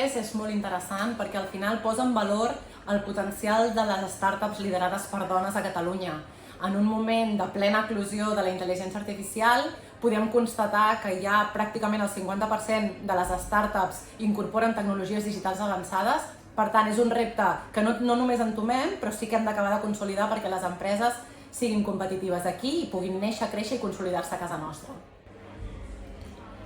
3 és molt interessant perquè al final posa en valor el potencial de les startups liderades per dones a Catalunya. En un moment de plena eclosió de la intel·ligència artificial, podem constatar que ja pràcticament el 50% de les startups incorporen tecnologies digitals avançades. Per tant, és un repte que no només entomem, però sí que hem d'acabar de consolidar perquè les empreses siguin competitives aquí i puguin néixer, créixer i consolidar-se a casa nostra.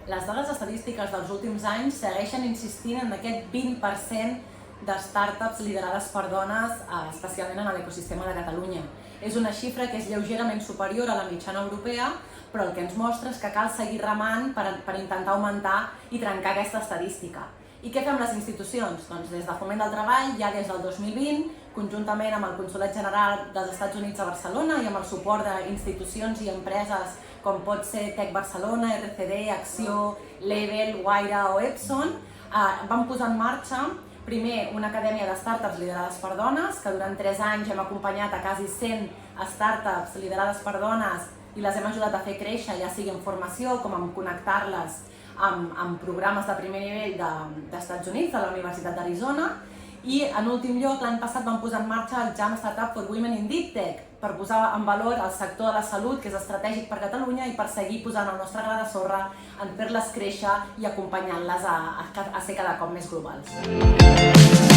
Les dades estadístiques dels últims anys segueixen insistint en aquest 20% de startups liderades per dones, especialment en l'ecosistema de Catalunya. És una xifra que és lleugerament superior a la mitjana europea, però el que ens mostra és que cal seguir remant per intentar augmentar i trencar aquesta estadística. I què fem les institucions? Doncs des de Foment del Treball, ja des del 2020, conjuntament amb el Consolat General dels Estats Units a Barcelona i amb el suport d'institucions i empreses com pot ser Tec Barcelona, RCD, Acció, Level, Wayra o Epson, vam posar en marxa primer una acadèmia de startups liderades per dones, que durant 3 anys hem acompanyat a quasi 100 startups liderades per dones i les hem ajudat a fer créixer, ja sigui en formació com en connectar-les amb programes de primer nivell dels Estats Units, de la Universitat d'Arizona, i en últim lloc l'any passat vam posar en marxa el Jam Startup for Women in Deep Tech per posar en valor el sector de la salut, que és estratègic per Catalunya, i per seguir posant el nostre gra de sorra en fer-les créixer i acompanyant-les a ser cada cop més globals.